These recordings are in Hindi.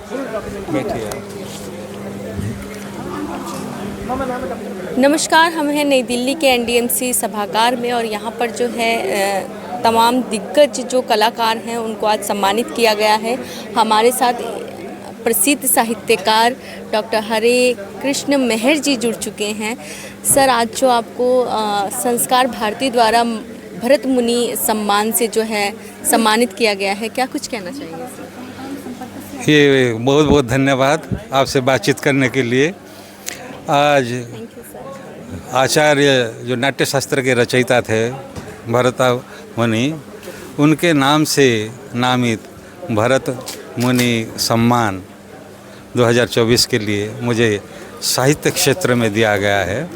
बैठिए। नमस्कार, हम हैं नई दिल्ली के एनडीएमसी सभागार में और यहाँ पर जो है तमाम दिग्गज जो कलाकार हैं उनको आज सम्मानित किया गया है। हमारे साथ प्रसिद्ध साहित्यकार डॉक्टर हरे कृष्ण मेहर जी जुड़ चुके हैं। सर, आज जो आपको संस्कार भारती द्वारा भरत मुनि सम्मान से जो है सम्मानित किया गया है, क्या कुछ कहना चाहिए सर? ये बहुत बहुत धन्यवाद आपसे बातचीत करने के लिए। आज आचार्य जो नाट्यशास्त्र के रचयिता थे भरत मुनि, उनके नाम से नामित भरत मुनि सम्मान 2024 के लिए मुझे साहित्य क्षेत्र में दिया गया है,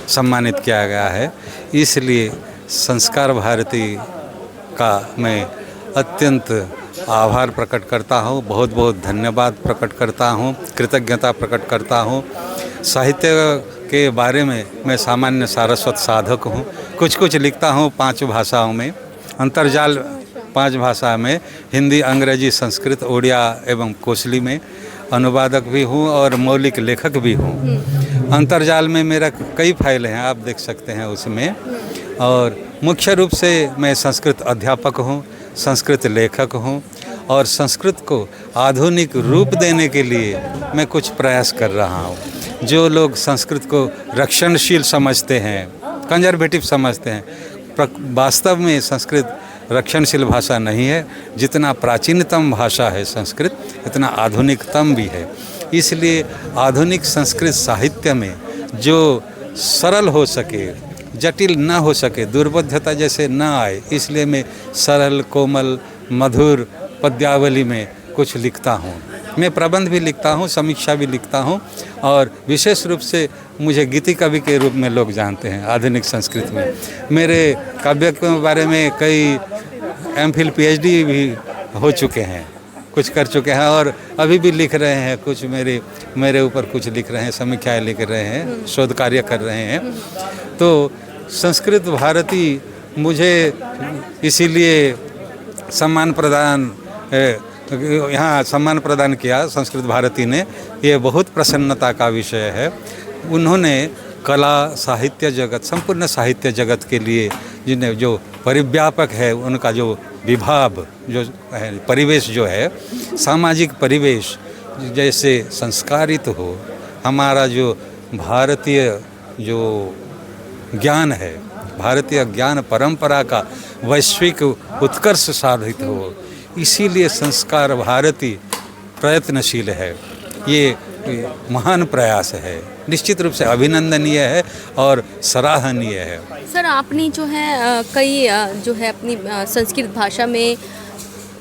सम्मानित किया गया है। इसलिए संस्कार भारती का मैं अत्यंत आभार प्रकट करता हूँ, बहुत बहुत धन्यवाद प्रकट करता हूँ, कृतज्ञता प्रकट करता हूँ। साहित्य के बारे में मैं सामान्य सारस्वत साधक हूँ, कुछ कुछ लिखता हूँ 5 भाषाओं में, अंतर्जाल 5 भाषा में, हिंदी, अंग्रेजी, संस्कृत, उड़िया एवं कोसली में अनुवादक भी हूँ और मौलिक लेखक भी हूँ। अंतर्जाल में मेरा कई फाइल हैं, आप देख सकते हैं उसमें। और मुख्य रूप से मैं संस्कृत अध्यापक हूँ, संस्कृत लेखक हूँ और संस्कृत को आधुनिक रूप देने के लिए मैं कुछ प्रयास कर रहा हूँ। जो लोग संस्कृत को रक्षणशील समझते हैं, कंजर्वेटिव समझते हैं, वास्तव में संस्कृत रक्षणशील भाषा नहीं है। जितना प्राचीनतम भाषा है संस्कृत, इतना आधुनिकतम भी है। इसलिए आधुनिक संस्कृत साहित्य में जो सरल हो सके, जटिल न हो सके, दुर्बोध्यता जैसे न आए, इसलिए मैं सरल, कोमल, मधुर पद्यावली में कुछ लिखता हूँ। मैं प्रबंध भी लिखता हूँ, समीक्षा भी लिखता हूँ और विशेष रूप से मुझे गीति कवि के रूप में लोग जानते हैं आधुनिक संस्कृत में। मेरे काव्य के बारे में कई एमफिल पीएचडी भी हो चुके हैं, कुछ कर चुके हैं और अभी भी लिख रहे हैं। कुछ मेरे ऊपर कुछ लिख रहे हैं, समीक्षाएँ लिख रहे हैं, शोध कार्य कर रहे हैं। तो संस्कृत भारती मुझे इसीलिए सम्मान प्रदान यहाँ सम्मान प्रदान किया संस्कृत भारती ने, ये बहुत प्रसन्नता का विषय है। उन्होंने कला, साहित्य जगत, संपूर्ण साहित्य जगत के लिए जिन्हें जो परिव्यापक है, उनका जो विभाव जो है, परिवेश जो है, सामाजिक परिवेश जैसे संस्कारित हो, हमारा जो भारतीय जो ज्ञान है, भारतीय ज्ञान परंपरा का वैश्विक उत्कर्ष साधित हो, इसीलिए संस्कार भारती प्रयत्नशील है। ये महान प्रयास है, निश्चित रूप से अभिनंदनीय है और सराहनीय है। सर, आपने जो है कई जो है अपनी संस्कृत भाषा में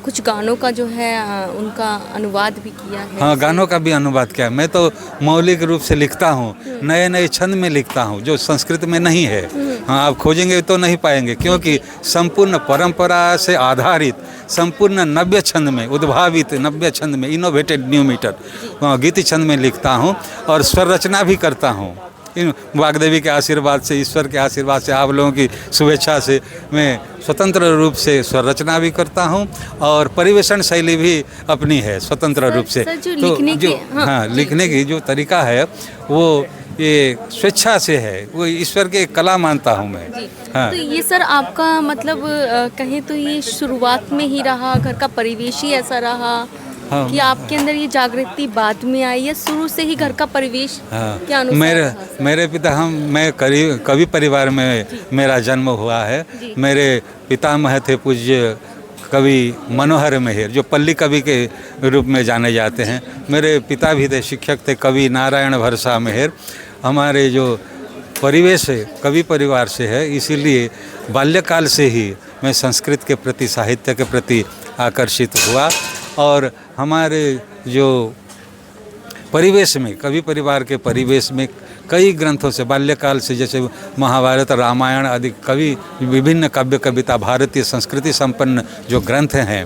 कुछ गानों का जो है उनका अनुवाद भी किया है। हाँ, गानों का भी अनुवाद किया है। मैं तो मौलिक रूप से लिखता हूँ, नए नए छंद में लिखता हूँ जो संस्कृत में नहीं है। हाँ, आप खोजेंगे तो नहीं पाएंगे, क्योंकि संपूर्ण परंपरा से आधारित संपूर्ण नव्य छंद में, उद्भावित नव्य छंद में, इनोवेटेड न्यू मीटर गीति छंद में लिखता हूँ और स्वर रचना भी करता हूँ। इन वाग्देवी के आशीर्वाद से, ईश्वर के आशीर्वाद से, आप लोगों की शुभेच्छा से मैं स्वतंत्र रूप से स्वर रचना भी करता हूँ और परिवेशन शैली भी अपनी है स्वतंत्र रूप से। लिखने की जो तरीका है वो ये स्वेच्छा से है, वो ईश्वर के कला मानता हूँ मैं। हाँ। तो ये सर आपका मतलब कहें तो ये शुरुआत में ही रहा, घर का परिवेश ही ऐसा रहा? हाँ। कि आपके अंदर ये जागृति बाद में आई या शुरू से ही घर का परिवेश के अनुसार? मेरे पिता मैं कवि परिवार में मेरा जन्म हुआ है। मेरे पितामह थे पूज्य कवि मनोहर मेहर, जो पल्ली कवि के रूप में जाने जाते हैं। मेरे पिता भी थे, शिक्षक थे, कवि नारायण भरसा मेहर। हमारे जो परिवेश है कवि परिवार से है, इसीलिए बाल्यकाल से ही मैं संस्कृत के प्रति, साहित्य के प्रति आकर्षित हुआ और हमारे जो परिवेश में, कवि परिवार के परिवेश में कई ग्रंथों से बाल्यकाल से, जैसे महाभारत, रामायण आदि कवि, विभिन्न काव्य कविता, भारतीय संस्कृति संपन्न जो ग्रंथ हैं,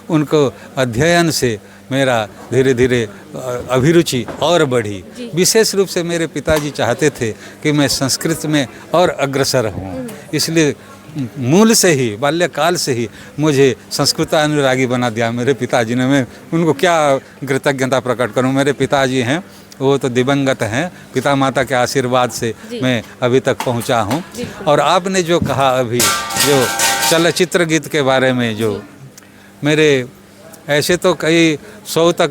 उनको अध्ययन से मेरा धीरे धीरे अभिरुचि और बढ़ी। विशेष रूप से मेरे पिताजी चाहते थे कि मैं संस्कृत में और अग्रसर हूँ, इसलिए मूल से ही, बाल्यकाल से ही मुझे संस्कृत अनुरागी बना दिया मेरे पिताजी ने। मैं उनको क्या कृतज्ञता प्रकट करूं। मेरे पिताजी हैं वो तो दिवंगत हैं, पिता माता के आशीर्वाद से मैं अभी तक पहुंचा हूं। और आपने जो कहा अभी, जो चलचित्र गीत के बारे में, जो मेरे ऐसे तो कई 100 तक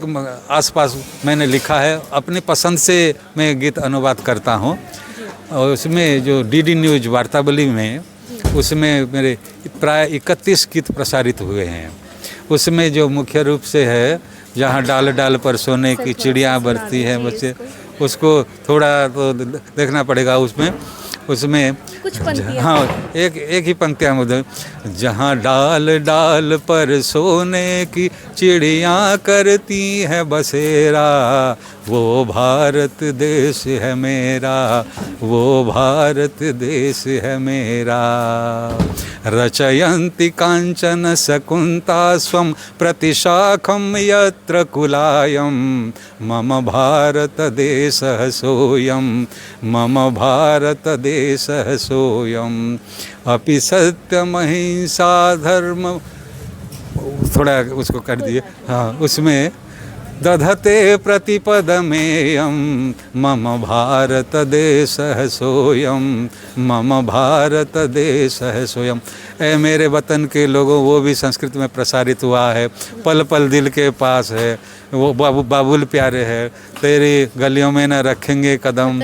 आसपास मैंने लिखा है। अपनी पसंद से मैं गीत अनुवाद करता हूं। और उसमें जो डीडी न्यूज़ वार्तावली में, उसमें मेरे प्राय 31 गीत प्रसारित हुए हैं। उसमें जो मुख्य रूप से है, जहाँ डाल डाल पर सोने की चिड़िया बरती है बच्चे, उसको थोड़ा तो देखना पड़ेगा। उसमें कुछ पंक्तियाँ। हाँ, एक ही पंक्तियाँ मुझे, जहाँ डाल डाल पर सोने की चिड़ियाँ करती है बसेरा, वो भारत देश है मेरा, वो भारत देश है मेरा। रचयन्ति कांचन शकुन्ता स्वं प्रतिशाखं यत्र कुलायं, मम भारत देशः सोऽयं, मम भारत देशः सोऽयं। अपि सत्यमहिंसा धर्म, थोड़ा उसको कर दिए। हाँ, उसमें दधते प्रतिपदमेयं, मम भारत देशः सोऽयं, मम भारत देशः सोऽयं। ऐ मेरे वतन के लोगों, वो भी संस्कृत में प्रसारित हुआ है। पल पल दिल के पास है, वो बाबुल प्यारे है, तेरी गलियों में न रखेंगे कदम,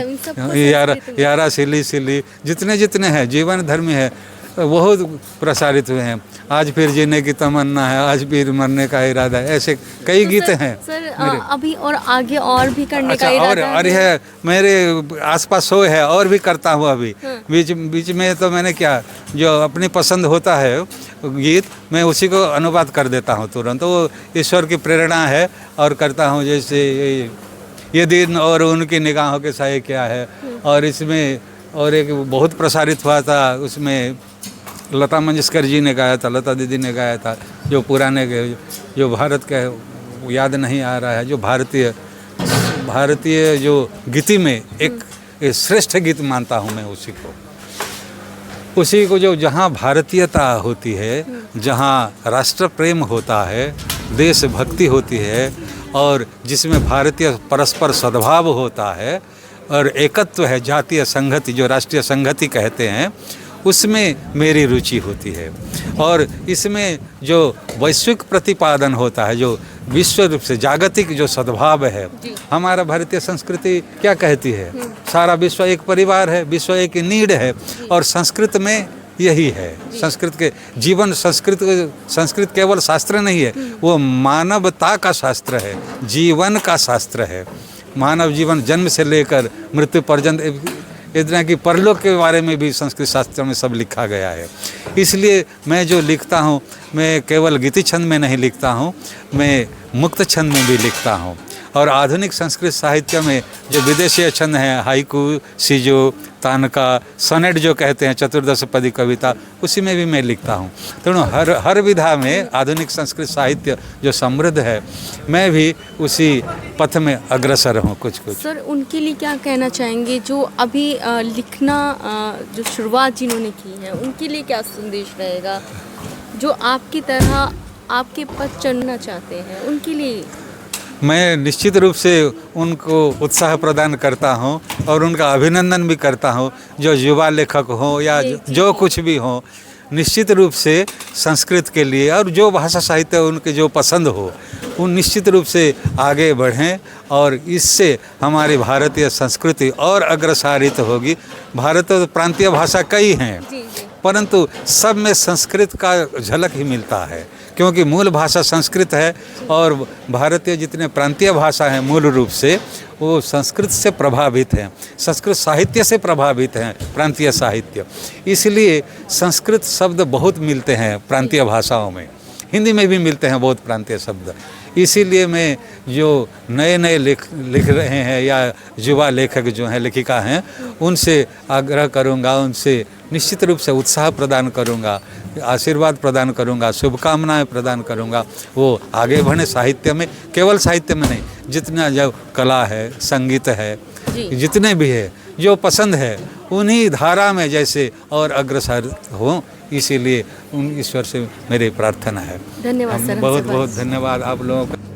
यारा सिली सिली, जितने जितने हैं जीवन धर्मी है, बहुत प्रसारित हुए हैं। आज फिर जीने की तमन्ना है, आज फिर मरने का इरादा है, ऐसे कई तो गीत हैं। सर अभी और आगे और भी करने अच्छा, का इरादा और है मेरे आसपास हो है, और भी करता हूँ अभी। बीच में तो मैंने क्या, जो अपनी पसंद होता है गीत, मैं उसी को अनुवाद कर देता हूँ तुरंत। वो ईश्वर की प्रेरणा है और करता हूँ। जैसे ये दिन और उनकी निगाहों के साए क्या है, और इसमें और एक बहुत प्रसारित हुआ था, उसमें लता मंगेशकर जी ने गाया था, लता दीदी ने गाया था, जो पुराने जो भारत का याद नहीं आ रहा है, जो भारतीय जो गीति में एक श्रेष्ठ गीत मानता हूँ मैं उसी को जो जहाँ भारतीयता होती है, जहाँ राष्ट्र प्रेम होता है, देशभक्ति होती है, और जिसमें भारतीय परस्पर सद्भाव होता है और एकत्व है, जातीय संहति जो राष्ट्रीय संहति कहते हैं, उसमें मेरी रुचि होती है। और इसमें जो वैश्विक प्रतिपादन होता है, जो विश्व रूप से जागतिक जो सद्भाव है, हमारा भारतीय संस्कृति क्या कहती है, सारा विश्व एक परिवार है, विश्व एक नीड है, और संस्कृत में यही है। संस्कृत के जीवन, संस्कृत केवल शास्त्र नहीं है, वो मानवता का शास्त्र है, जीवन का शास्त्र है। मानव जीवन जन्म से लेकर मृत्यु पर्यंत, इतना कि परलोक के बारे में भी संस्कृत शास्त्र में सब लिखा गया है। इसलिए मैं जो लिखता हूँ, मैं केवल गीति छंद में नहीं लिखता हूँ, मैं मुक्त छंद में भी लिखता हूँ। और आधुनिक संस्कृत साहित्य में जो विदेशीय छंद हैं, हाइकू, सिजो, तानका, सोनेट जो कहते हैं, चतुर्दश पदी कविता, उसी में भी मैं लिखता हूँ। तो हर विधा में आधुनिक संस्कृत साहित्य जो समृद्ध है, मैं भी उसी पथ में अग्रसर हूँ। कुछ सर, उनके लिए क्या कहना चाहेंगे जो अभी लिखना जो शुरुआत जिन्होंने की है, उनके लिए क्या संदेश रहेगा, जो आपकी तरह आपके पथ चलना चाहते हैं, उनके लिए? मैं निश्चित रूप से उनको उत्साह प्रदान करता हूं और उनका अभिनंदन भी करता हूं, जो युवा लेखक हों या जो कुछ भी हों, निश्चित रूप से संस्कृत के लिए और जो भाषा साहित्य उनके जो पसंद हो, उन निश्चित रूप से आगे बढ़ें, और इससे हमारी भारतीय संस्कृति और अग्रसारित होगी। भारत में प्रांतीय भाषा कई हैं, परंतु सब में संस्कृत का झलक ही मिलता है, क्योंकि मूल भाषा संस्कृत है, और भारतीय जितने प्रांतीय भाषा हैं मूल रूप से वो संस्कृत से प्रभावित हैं, संस्कृत साहित्य से प्रभावित हैं, प्रांतीय साहित्य। इसलिए संस्कृत शब्द बहुत मिलते हैं प्रांतीय भाषाओं में, हिंदी में भी मिलते हैं बहुत प्रांतीय शब्द। इसीलिए मैं जो नए लिख रहे हैं या युवा लेखक जो हैं, लेखिका हैं, उनसे आग्रह करूंगा, उनसे निश्चित रूप से उत्साह प्रदान करूंगा, आशीर्वाद प्रदान करूंगा, शुभकामनाएं प्रदान करूंगा। वो आगे बढ़े साहित्य में, केवल साहित्य में नहीं, जितना जो कला है, संगीत है, जितने भी है, जो पसंद है, उन्हीं धारा में जैसे और अग्रसर हो, इसीलिए उन ईश्वर से मेरी प्रार्थना है। धन्यवाद सर, हमसे बहुत बात- बहुत धन्यवाद आप लोगों का।